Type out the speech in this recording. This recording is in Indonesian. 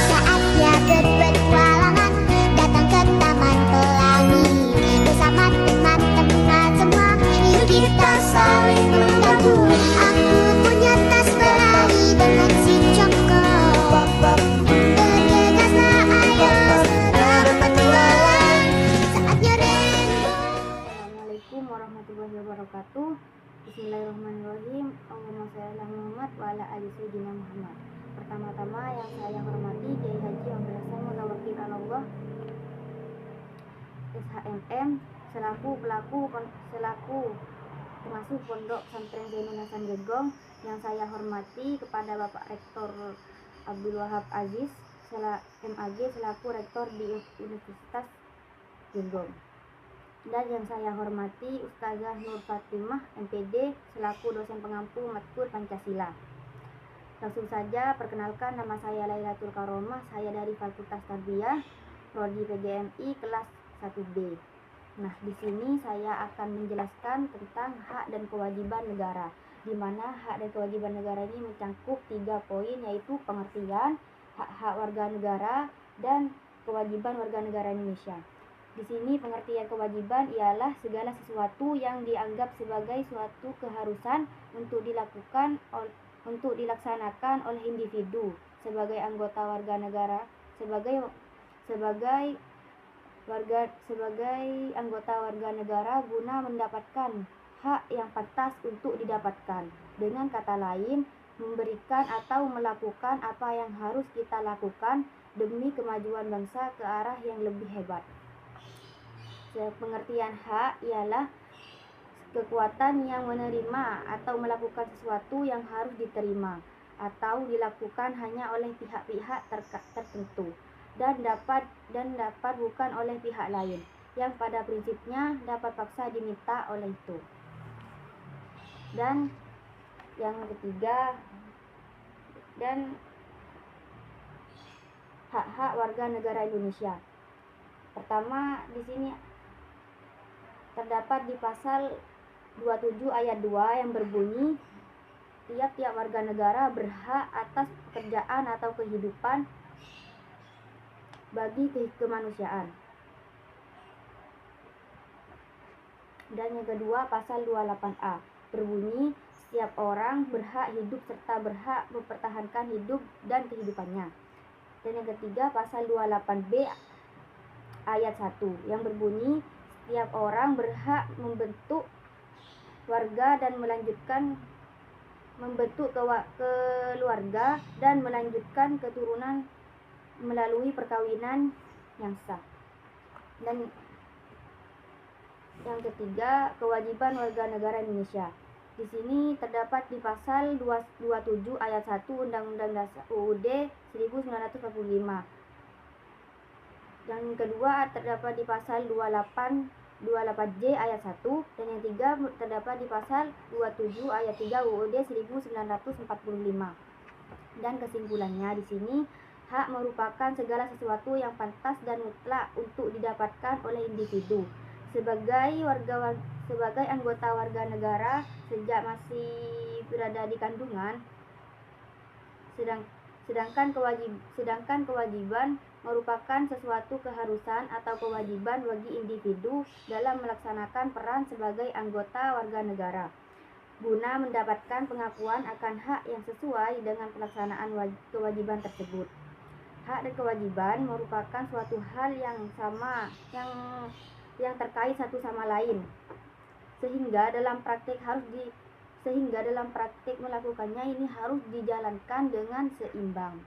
Saatnya berpetualangan, datang ke Taman Pelangi. Bersama teman-teman semua, yuk kita saling membantu. Aku punya tas berlari dengan si Congko. Bergegaslah ayo berpetualang, saatnya rainbow. Assalamualaikum warahmatullahi wabarakatuh. Bismillahirrahmanirrahim. Allahumma sholli ala Muhammad wa ala ali sayyidina Muhammad. Pertama-tama yang saya hormati Kiai Haji Abdul Hasan Munawwir Allah SHMM selaku pengasuh Pondok Pesantren Zainul Hasan Genggong. Yang saya hormati kepada Bapak Rektor Abdul Wahab Aziz MAG selaku rektor di Universitas Genggong. Dan yang saya hormati Ustazah Nur Fatimah MPD selaku dosen pengampu matkul Pancasila. Langsung saja perkenalkan, nama saya Lailatul Karomah, saya dari Fakultas Tarbiyah Prodi PGMI kelas 1B. Nah, di sini saya akan menjelaskan tentang hak dan kewajiban negara, di mana hak dan kewajiban negara ini mencakup 3 poin, yaitu pengertian, hak-hak warga negara, dan kewajiban warga negara Indonesia. Di sini pengertian kewajiban ialah segala sesuatu yang dianggap sebagai suatu keharusan untuk dilaksanakan oleh individu sebagai anggota warga negara, sebagai anggota warga negara guna mendapatkan hak yang pantas untuk didapatkan. Dengan kata lain, memberikan atau melakukan apa yang harus kita lakukan demi kemajuan bangsa ke arah yang lebih hebat. Pengertian hak ialah kekuatan yang menerima atau melakukan sesuatu yang harus diterima atau dilakukan hanya oleh pihak-pihak tertentu dan dapat bukan oleh pihak lain yang pada prinsipnya dapat paksa diminta oleh itu. Dan yang ketiga, dan hak-hak warga negara Indonesia. Pertama, di sini terdapat di pasal 27 ayat 2 yang berbunyi, tiap-tiap warga negara berhak atas pekerjaan atau kehidupan bagi kemanusiaan. Dan yang kedua, pasal 28A berbunyi, setiap orang berhak hidup serta berhak mempertahankan hidup dan kehidupannya. Dan yang ketiga, pasal 28B ayat 1 yang berbunyi, setiap orang berhak membentuk keluarga dan melanjutkan keturunan melalui perkawinan yang sah. Dan yang ketiga, kewajiban warga negara Indonesia. Di sini terdapat di pasal 27 ayat 1 Undang-Undang Dasar UUD 1945. Yang kedua terdapat di pasal 28J ayat 1, dan yang tiga terdapat di pasal 27 ayat 3 UUD 1945. Dan kesimpulannya di sini, hak merupakan segala sesuatu yang pantas dan mutlak untuk didapatkan oleh individu sebagai anggota warga negara sejak masih berada di kandungan. Sedangkan kewajiban merupakan sesuatu keharusan atau kewajiban bagi individu dalam melaksanakan peran sebagai anggota warga negara guna mendapatkan pengakuan akan hak yang sesuai dengan pelaksanaan kewajiban tersebut. Hak dan kewajiban merupakan suatu hal yang sama, yang terkait satu sama lain, sehingga dalam praktik melakukannya ini harus dijalankan dengan seimbang.